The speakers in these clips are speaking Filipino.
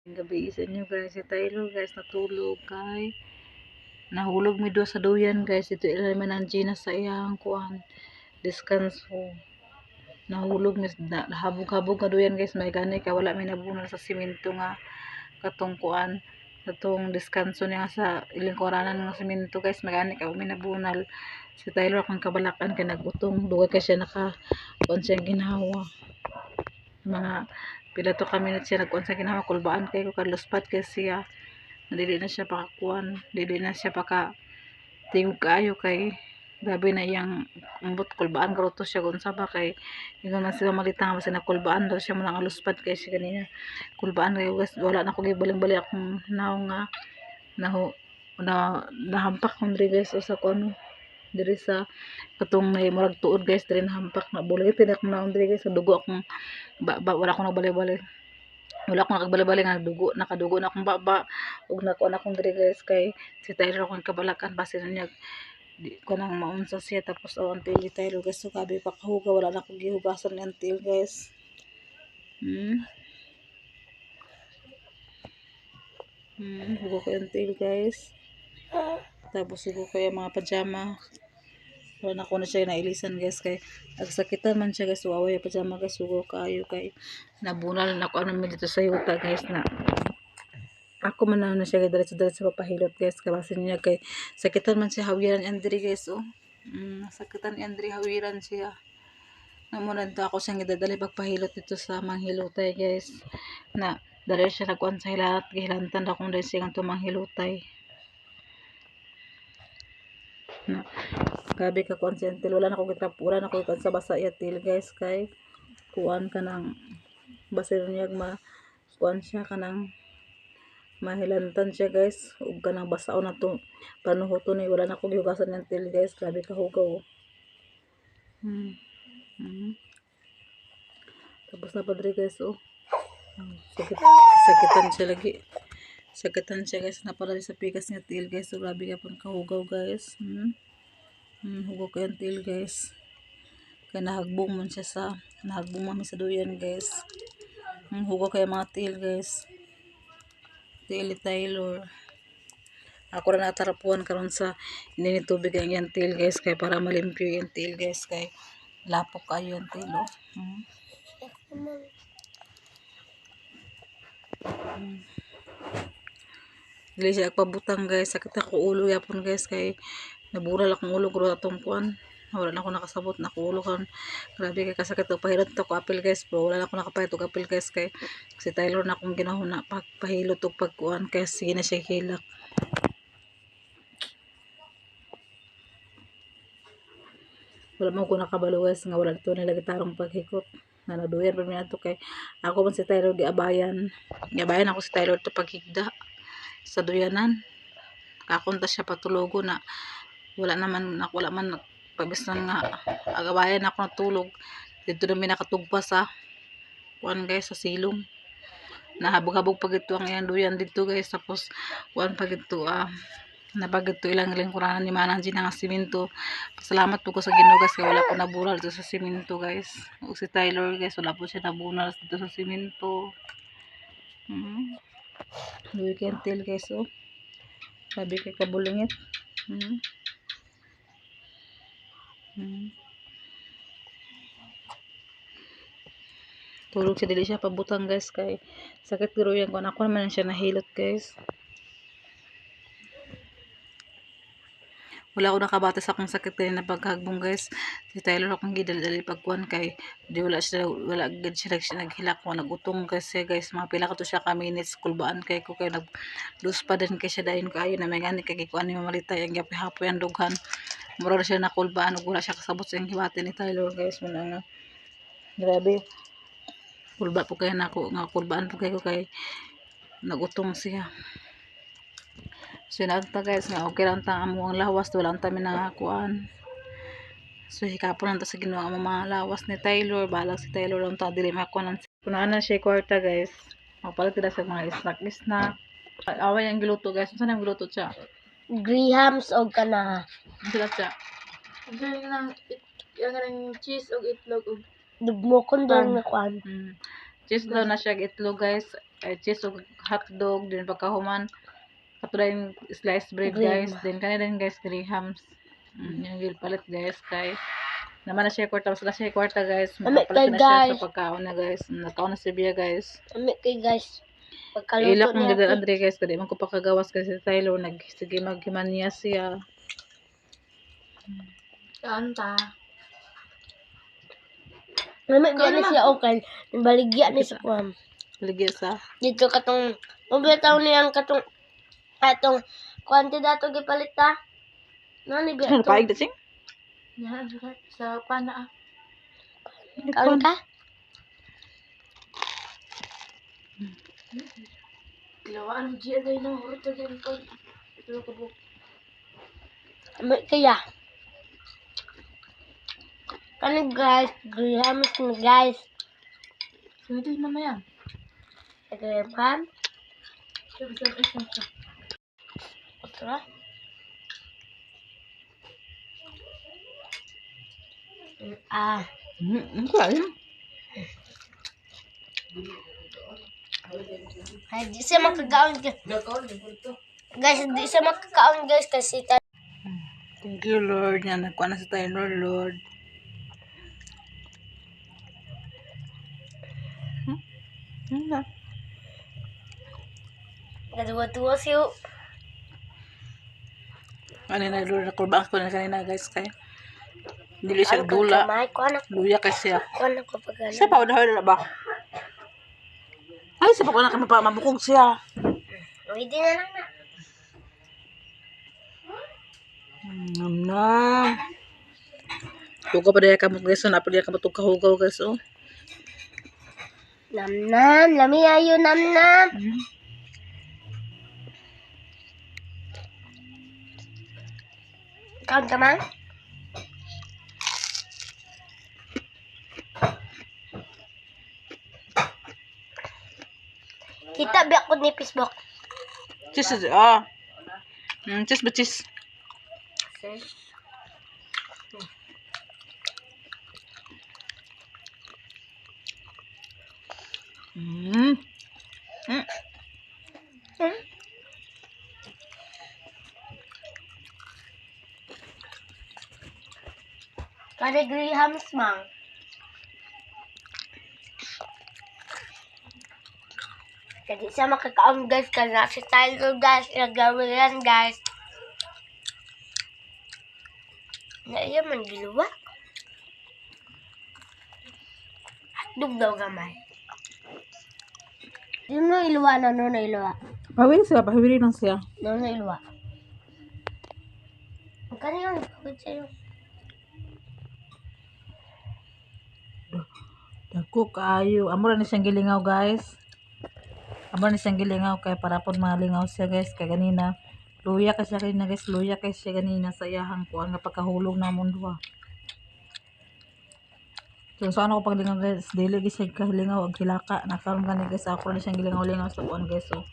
Gabi sa inyo guys, si Tyler guys natulog kay nahulog mi do sa duyan guys. Ito ilaman ang Gina sa iyang kuan deskanso. Nahulog mi habog-habog nga duyan guys, may gani kay wala mi nabunal sa simento nga katong kuan katong deskanso niya sa ilingkuranan nga simento guys, magani kay mi nabunal. Si Tyler kung kabalakan kay nagutong dugay kay siya naka kuan siya ginawa. Mga pila to ka minutes siya nagkuan sa ginawa, kulbaan kay ko kadluspat kay siya. Dili na siya pakakuan, dili na siya paka tingog kaayo kay grabe na iyang umbot kulbaan karoto siya kung sa ba kay ingon man sila malitang basta na kulbaan daw siya mo nang aluspat kay siya kanina kulbaan kay guys. Wala na ko gibaling-balik akong naw nga nahampak kong diri guys o sa kuno diri sa katong may murag tuod guys, diri nahampak na bulig tinak naon diri guys sa dugo akong wala ko nagbalik-balik. Wala akong nakagbalik-balik nga nakadugo na akong baba ug nakuan akong diri guys kay si Tyler akong kabalakan base na niya di ko nang maunsa siya. Tapos ang tail ni Tyler guys, so gabi pa kahuga, wala na akong gihugasan ng tail guys. Hugo ko yung tail guys, tapos hugo ko yung mga pajama. Wala na ko na siya nailisan guys kay agsakitan man siya guys. Wawa yung pajama guys, hugo kaayo kay nabunal na ko ano dito sa yuta guys na ako man na siya diretso papahilot guys kay basin niya kay sakitan man siya hawiran andri guys. Sakitan andri hawiran siya namunad ako siyang idadali pagpahilot dito sa manghilotay guys na dali siya nagkuan sa hilat gihilantan ra kung dali siya nga manghilotay na gabi ka kuan siya til wala na ko gitrapuran ako kan sa basa ya til guys kay kuan ka nang basin niya kuan siya kanang mahilantan siya guys ug kanang basaon na to panuhoton ni wala na ko gihugasan ng til guys. Grabe ka hugaw. Tapos na padre guys sakitan siya lagi, sakitan siya guys na para sa pikas nga til guys. So grabe ka pang kahugaw guys. Hugaw ko yung til guys kaya nahagbong man siya sa sa duyan guys. Hugaw kaya mga til guys, til ni Tyler. Ako na natarapuan karon sa inini tubig ang yan til guys kay para malimpyo yung til guys kay lapok kayo yung til dili siya agpabutang guys. Sakit ako ulo yapon guys kay nabural akong ulo guro atong kuan, wala na ako nakasabot na ako ulo kan. Grabe kay kasakit og pahilot to ko apil guys, pero wala na ako nakapahit og apil guys kay si Tyler na akong ginahuna pagpahilot og pagkuan kay sige na siya hilak. Wala mo ko nakabalo guys nga wala dito nila gitarong paghikot na naduyan pa niya to kay ako man si Tyler giabayan ako si Tyler to paghigda sa duyanan kakunta siya patulogo na wala man pabisnan nga agabayan ako natulog dito na may nakatugpa sa kuan guys sa silong nahabog-habog pag ito ang iyang duyan dito guys. Tapos kuan pag ito napag ito ilang lingkuranan ni manang Gina nga simento. Pasalamat po ko sa Ginoo guys kay wala ko nabural dito sa simento guys. O si Tyler guys wala po siya nabunal dito sa simento. Weekend tail guys sabi kay kabulingit. Tulog siya, dili siya pabutang guys kay sakit guro yan kung ako naman siya nahilot guys. Wala ko nakabata sa akong sakit kay na paghagbong guys. Si Tyler akong gidali pagkuan kay di wala gid siya naghilak ko nagutong kasi guys mga pila ka to siya ka minutes kulbaan kay ko kay nagdus pa din kay siya dayon kaayo na may gani kay kuan ni mamalitay ang gapihapoy ang dughan mura siya nakulbaan ug wala siya kasabot sa hibati ni Tyler guys. Muna nga grabe kulba po kay nako nga kulbaan po kay ko kay nagutong siya. So nagta guys nga okay lang ta among lawas wala ta mi kuan. So hikapon lang ta sa Ginoo ang mga lawas ni Tyler, balag si Tyler lang ta dili makuan kunana siya kwarta guys. Mapalit kita sa mga snack away ang giluto guys. Unsa nang giluto siya? Grahams og kana Sila siya yung cheese og itlog og dugmokon daw na kuan. cheese daw na siya itlog guys. cheese o hotdog, din pagkahuman katulad yung sliced bread guys, Graham. din kanina din guys grahams. Yung gilpalit guys kay naman na siya kwarta, basta na siya kwarta guys, Amit makapalit kay na siya guys. sa pagkaon na guys, nakaon na si Bia guys. Amit kay guys. Pagkaluto Ilak ng niya. gadal Andre guys, kadi man ko pakagawas kasi Tylo sige maghiman niya siya. Kanta. Amit gani siya okay. Baligya ni sa kuam. Ligya sa Dito katong mabitaw niyang katong atong kuante dato gipalit ta. Nani biya ano to? paig dating? Yan, sa pana. Kaon ka? Kilawaan mo dyan tayo ng hurot na dyan ko. Ito ko po. Amit kaya. Kani guys, grahams ni guys. Pwede mamaya. Graham. Isa. Otra. Ah, Kaya. ay di siya makakaon guys, di siya makakaon guys kasi Thank you Lord, nga nagkuha na sa Tyler Lord. Na. Naduwa-duwa siya. Kanina Lord, nakurbaan ko na kanina guys kay dili siya dula. Luya kay siya. Kuan ako pagano. Siya pa udah na ba? Ay, siya pa ko na kami pa mabukog siya. Pwede na lang na. Nam. Tuga pa daya ka mo guys, na pa daya ka mo kahugaw guys oh. Nam, lami ayo nam. Kaon ka man? Kita biyak ko ni Facebook. Cheese ah. Cheese ba cheese? Mm. Kani grahams mang. Kadi siya makakaon guys kasi si Tyler guys, nagawin yan guys. Na iya man giluwa. Hotdog daw gamay. Yun no iluwa na no iluwa. Pawin siya, pahawiri lang siya. No iluwa. Kani yung pagod sa'yo. Dako kaayo. Amo ra ni siyang gilingaw guys. Amo ni siyang gilingaw kay para pod malingaw siya guys kay ganina. Luya kay siya kanina guys, luya kay siya ganina sa iyahang kuan nga pagkahulog namon duha. So ano ko paglingaw guys, dili gyud siya kahilingaw og hilaka. Nakaron gani guys ako ni siyang gilingaw-lingaw sa kuan guys oh.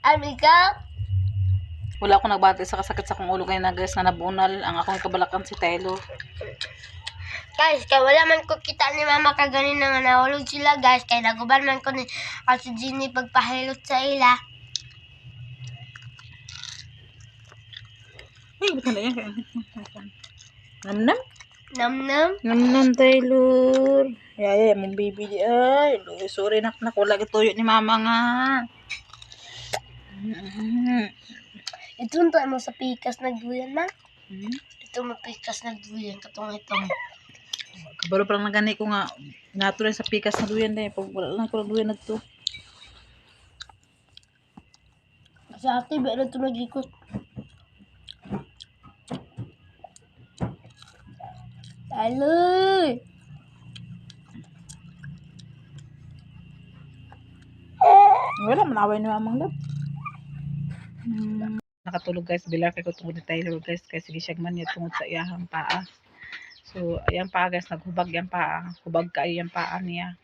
Amiga, Wala ako nagbati sa kasakit sa akong ulo kay na guys nga nabunal ang akong kabalakan si Tylo. guys, kay wala man ko kita ni mama kaganin nga nahulog sila guys, kay naguban man ko ni Ate Jenny pagpahilot sa ila. Ay, bitan na yan. Namnam? Nam. Namnam Tyler. Yaya, mong baby di ay. Sorry nak wala gituyo ni mama nga. Ito mo sa pikas nagduyan man. Ito mo pikas nagduyan katong itong. Kabalo pa lang nagani ko nga nato rin sa pikas na duyan dahil pag wala lang ko duyan na to. Sa ate, meron ito nag-ikot. Aloy! Wala man away ni mamang lab. Nakatulog guys, bilar kay ko tungod ni Tyler guys kay sige siya man niya tungod sa iyahang paa. So, ayan paa guys, naghubag yan paa. Hubag ka yung paa niya.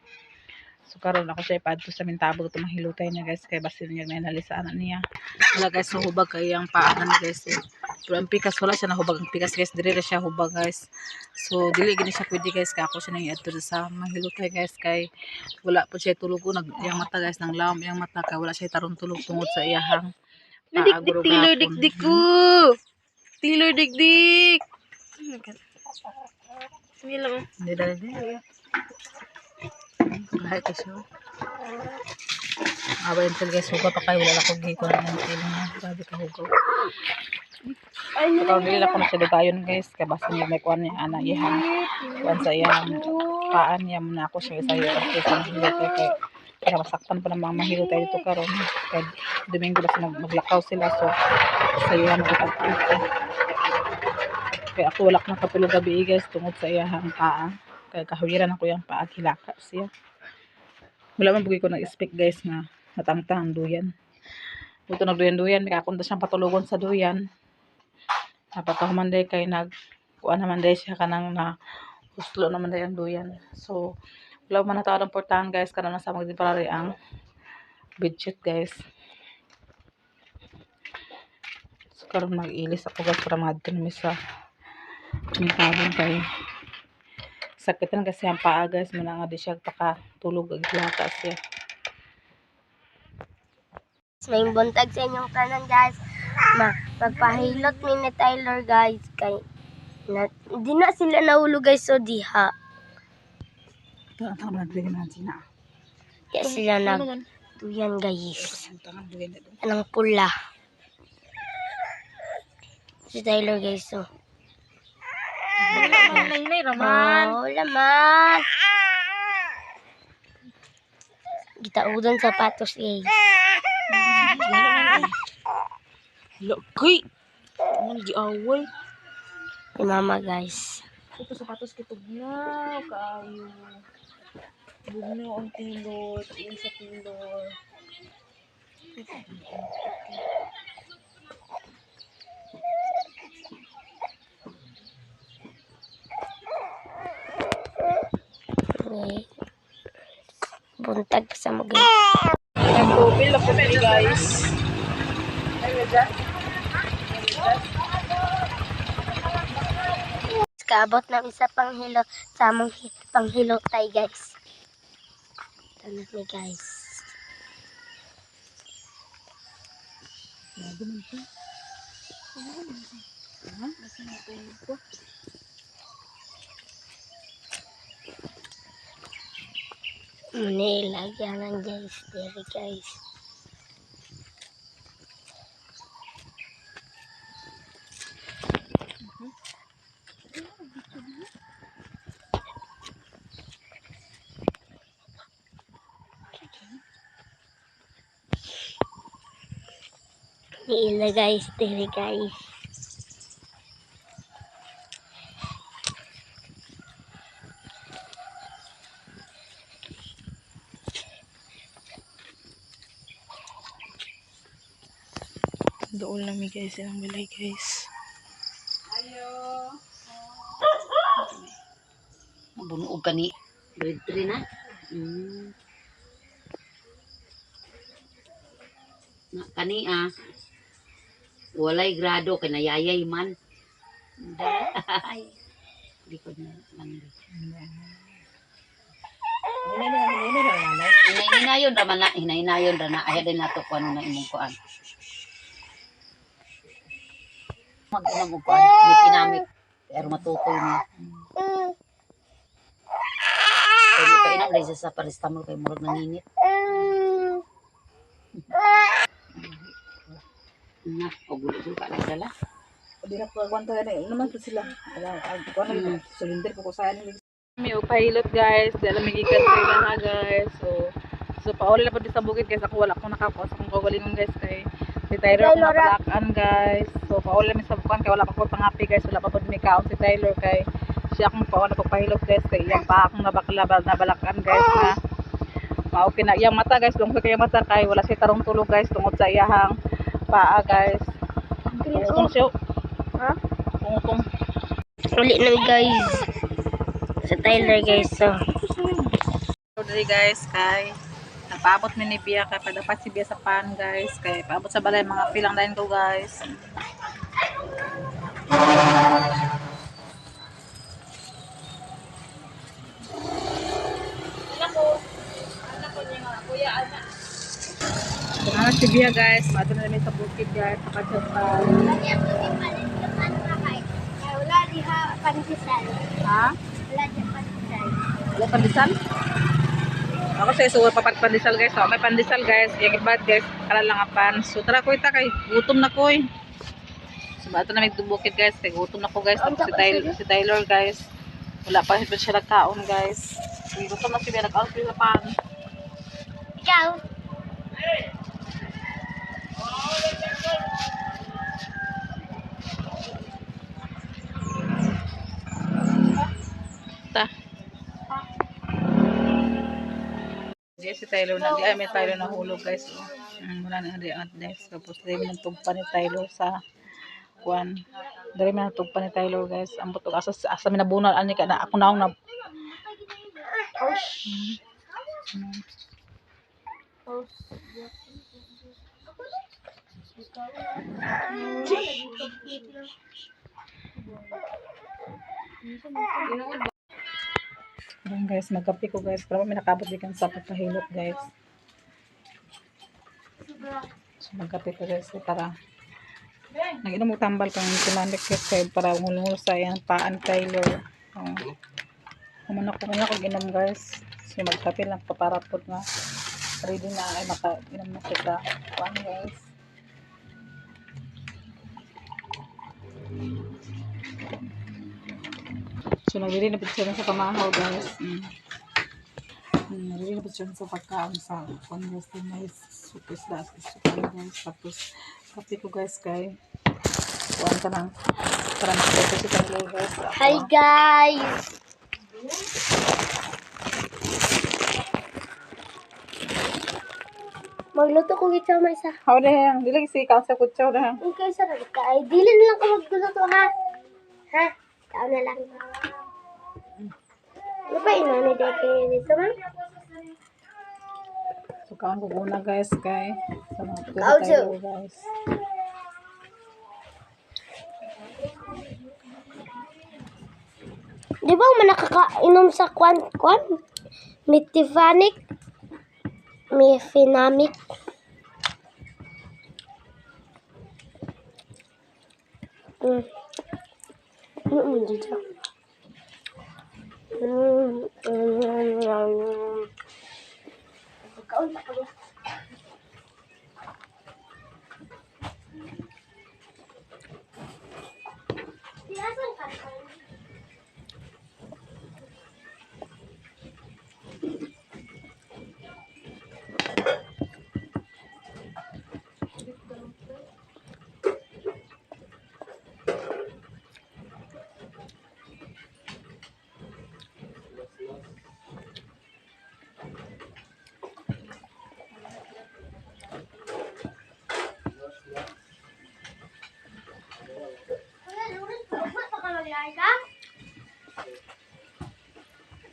So karon ako siya ipadto sa mintabog ito mahilutay niya guys kay basin niya nanalisaan niya. Wala guys so hubag kay ang paa na guys. Pero ang pikas wala siya nahubag ang pikas guys dire siya hubag guys. So dili gini siya pwede guys kay ako siya nang iadto sa mahilutay guys kay wala po siya tulog ko iyang mata guys nang lawom iyang mata kay wala siya tarong tulog tungod sa iyahang Dikdik, tiloy, dikdik ko. Tiloy, dikdik. Sige lang. Hindi dali. Kahit ko siya. Abay until guys, hugaw pa kayo. Wala akong giko na ng feeling niya. Grabe ka hugaw. Ikaw nila ako na siya dugayon guys. Kaya basta niya may kuwan niya. Ana, iyan. Kuwan sa iyan. Paan niya muna ako siya isayo. Kasi sa mahilot kay kaya masaktan pa ng mga mahilot tayo dito karon. Kaya Domingo na sila maglakaw sila. So, sa iyan magkakita. Kaya ako wala akong nakatulog gabi guys. Tungod sa iyang paa. Kaya kahuyiran ako yung paa. Hilaka siya. Wala man bugi ko nag-expect guys na matangtang ang duyan. Buto nagduyan-duyan, may kakunta siyang patulogon sa duyan. Napatahuman day kay kuan naman day siya kanang na huslo naman day ang duyan. So, wala man natawag ang portahan guys, kana nasa magdiparari ang budget guys. So, karon mag-ilis ako guys para mag-admin sa mintabon kay sakitan kasi ang paa guys muna nga di siya pakatulog aglata siya. May buntag sa inyong tanan guys. Magpahilot mi ni Tyler guys kay di na sila nahulog guys so diha. Tangan nagbigay na sina. Kaya sila nagduyan guys. Anong pula. Si Tyler guys so. Nay, Raman. Oh, laman. Gitaudon sapatos guys. Lagay. Ang giaway. Si mama guys. Ito sapatos kitog na. Kayo. Bugno ang tilot. Isa tilot. Buntag sa mo guys. Nag-profile ako na guys. Kaabot na isa panghilo sa among panghilotay guys. Tanong ni guys. Nilagyan ng guys. Dere guys. Nila guys. Dere guys. Doon lang guys. Ilang balay guys. Bunuog ka ni grade 3 na. Na kani walay grado kay nayayay man. Di ko na lang. Hinay-hinayon ra man na, hinay-hinayon ra na ay din nato ko ano na imong kuan. Mag-inam og kuan, may kinamik pero matutoy niya. Pwede pa inam lang sa paracetamol kay murag nanginit. Na, ogulo ka na dala. Di na po kwanta naman po sila. Kuan na cylinder ko kusayan ni. May upahilot guys, dala magikan sa ila na guys. So pauli na po di sa bukid guys. Ako wala akong nakakuha sa akong kagalingon guys kay si Tyler akong napalakan guys. So pauli na sa bukan kay wala pa po pangapi guys. Wala pa po may kaon si Tyler kay siya akong paon na pagpahilot guys kay iyang pa akong nabalakan guys na mao kina iyang mata guys. Lungkot kay mata kay wala siya tarong tulog guys tungod sa iyahang paa guys. Kung siya Ha? kung Uli na guys. Sa Tyler guys so. dali guys kay nagpaabot mi ni Bia kay padapat si Bia sa pan guys kay paabot sa balay mga pilang dayon ko guys. Ano si Bia guys, pato na namin sa bukid guys, sa Kajapan. Wala diha pandesal. Ha? Wala diha pandesal. Wala pandesal? Ako sa isuwa papagpandesal guys. So, may pandesal guys. Yung iba guys, kalalangapan. So tara ko ita kay gutom na ko eh. So bato na may bukid guys. Kay gutom na ko guys. Tapos si Tyler guys. Wala pa siya nagkaon guys. So, gutom na siya nag-out sa pan. Ikaw. Ta. Di si Tyler na. Di ay may Tyler na hulog guys. Wala na di at guys. Tapos di may nagtugpa ni Tyler sa kuan. Dari man nagtugpa ni Tyler guys. Ang butog asa mi nabunal ani ka na ako naong na. Ayan guys, magkape ko guys. Para may nakabot di kan sa pagpahilot guys. So magkape ko guys para nag-inom mo tambal kang sinandik guys para ngulungul sa yan paan Tyler. Kumana ko kanya kung inom guys. So magkape lang paparapot na. Ready na ay maka-inom na kita. Kuan guys. So nagdili na picture sa pamahaw guys. Nagdili na picture sa pagkaon sa kuan guys. May supis das guys. Tapos kape ko guys kay kuan ka lang. Para makita si Tyler guys. Hi guys. Magluto ko gitsa may isa. How the hell? Dili si ikaw sa kutsaw na. Okay, sarap ka. Ay, dili na lang ko magluto ha. Ha? Ikaw na lang. Ano ba ina ni Deke dito man? So kaon ko una guys kay sa mga Kaon siya. Tyler guys. Di ba man nakakainom sa kwan? Mitifanic? Mifinamic? Dito. Kaon pa kaya.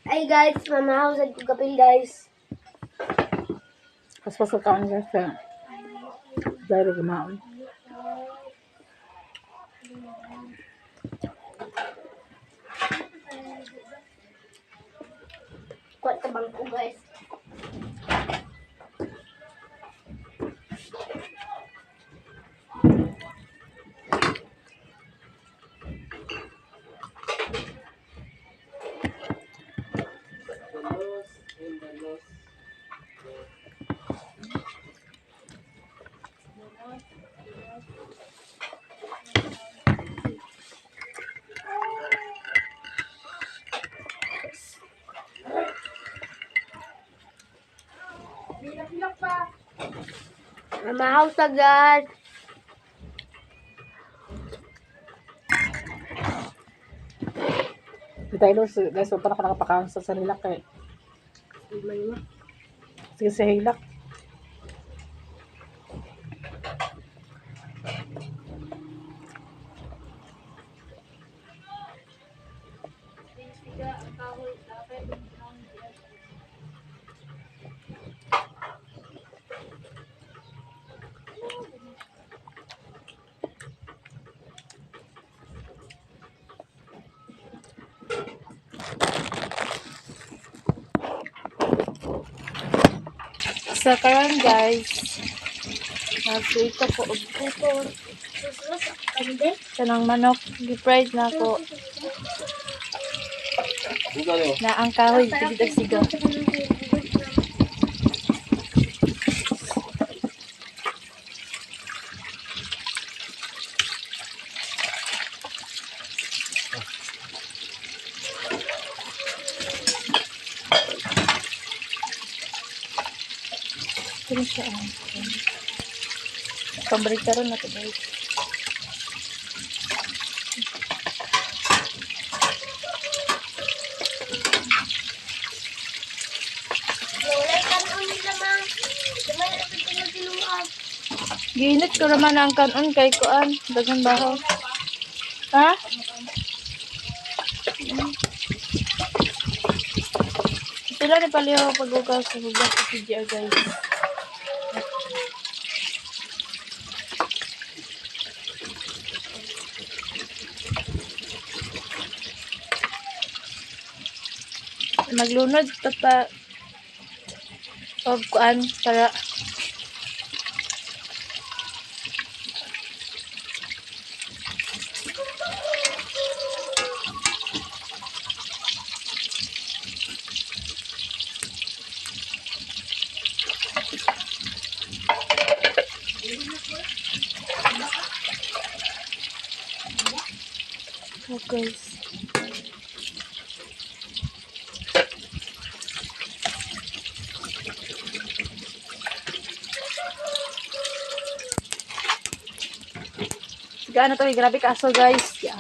Ay guys, mamahaw sa kapil guys. Pas pasok kaon guys sa Tyler kumaon. Kuat sa bangko guys. Mamahaw sa guys. Si Tyler guys, wala pa nakapakaon sa hilak kay. Sige sa hilak. Sa karon guys. Nagprito ko og puto. Kanang manok, gi-fried na ako. Na ang kahoy sigaw. Ito siya. Pambarikaron na ito guys. Ginit ko naman ang kanon kay kuan. Dagang bahaw. Ha? Sila ni paliho pag-ugas sa hugas sa CGR guys. Maglunod tata og kuan para guys. Gaano to, grabe kaso guys. Yeah.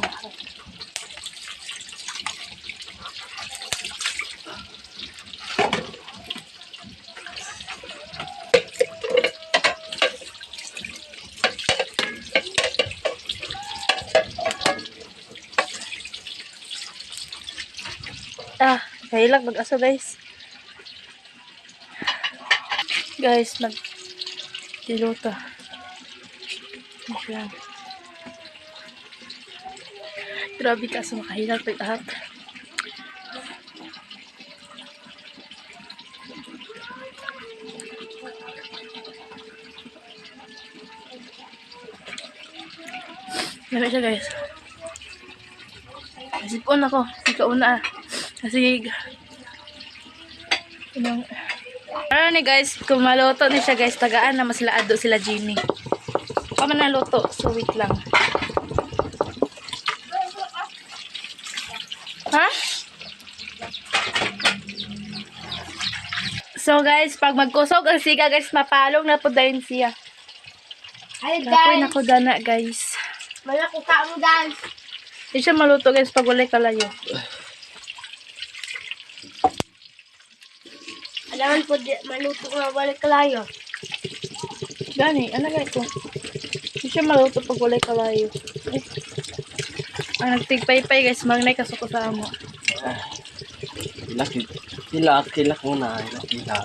Kahilag mag-aso guys. Guys, mag-diluto. Ayan. Grabe kaso makahilag pag-ahap. Grabe siya guys. Sipon ako. Ikauna kasi ano ni guys, kung maluto ni siya guys, tagaan na mas laado sila Jimmy. Pa man naluto, so wait lang. Ha? So guys, pag magkusog ang siga guys, mapalong na po dahil siya. Hi Kapoy guys. na ko dana guys. Malaki ka mo guys. Hindi siya maluto guys pag walay kalayo. Alam po, maluto nga balik kalayo. Gani, ano guys ko? Hindi siya maluto pag walay kalayo. Ang nagtigpaypay guys, magnay kasuko sa amo. Kilak muna. Kilak.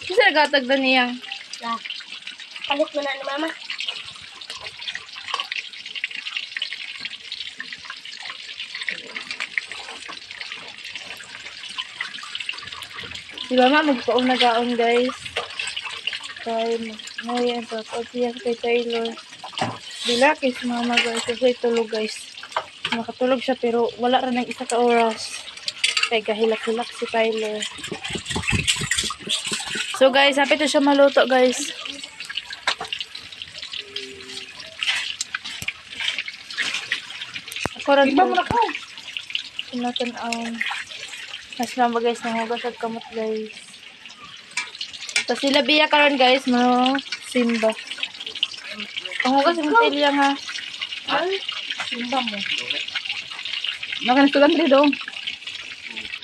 Kasi nagatag na niyang. Yeah. Palit mo na ni mama. Si mama magpaong nagaon guys. Kaya ngayon pa siya kay Taylor. Bila kay si mama guys. Kasi tulog guys. Nakatulog siya pero wala rin ng isa ka oras. Kaya kahilak-hilak si Tyler. So guys, happy to siya maluto guys. Ako rin po. Sinatan ang mas mama guys, nahugas at kamot guys. Tapos sila biya karon guys, mo simba. Panghugas mo tilya ha. Simba mo. Nakanisugan rin dong.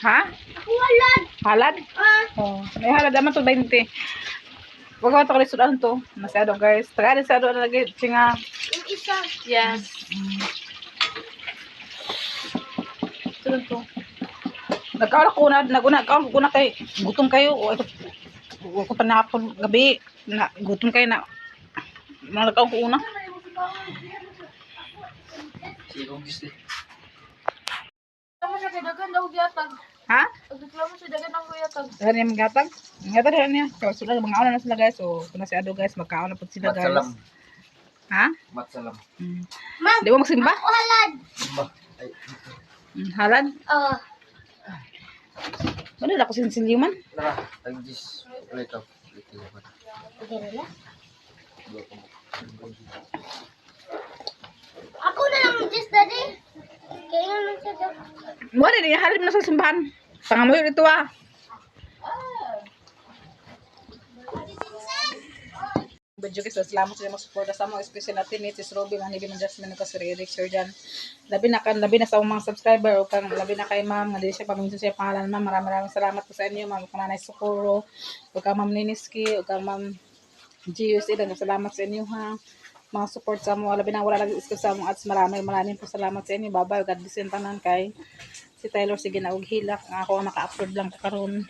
Ha? Halad. Halad? Oh, may halad naman to 20. Wag ko to kalisudan to. Masyado guys. Taga sa do na lagi singa. Yung isa. Yes. Ito lang to. Nagkaon ko na kay gutom kayo o ko panapon gabi na gutom kayo na nagkaon ko una. Tama siya kay dagan daw gyatag. Ha? Pagreklamo siya dagan daw gyatag. Dahil yung gatag. Gatag rin niya. So, sila, mga na sila guys. So, kung na si Ado guys, magkaon na po sila guys. Ha? Matsalam. Di ba magsimba? Halad. Ay, Halad? Oh. Ano na ako sinsilyo man? tara. Tag-jis. Ulit ako. Sige na. Ako na lang just daddy. Kaya nga lang siya daw. Wala na, halip na sa simbahan. Pangamoy dito ah. Video guys, salamat sa mga suporta sa mga especially natin ni Sis Robby, mga Nibi Jasmine ko si Eric Sir Jan. Labi na sa mga subscriber o kang labi na kay ma'am, nga di siya paminsan siya pangalan ma'am. Maraming salamat po sa inyo, ma'am Kananay Socorro, o kang ma'am Niniski, o kang ma'am GUC, salamat sa inyo ha. Mga support sa mo, labi na wala lagi iskip sa mo at maraming po salamat sa inyo. Bye-bye, God bless yung tanan kay si Taylor sige na og hilak, ako ang maka-upload lang karon.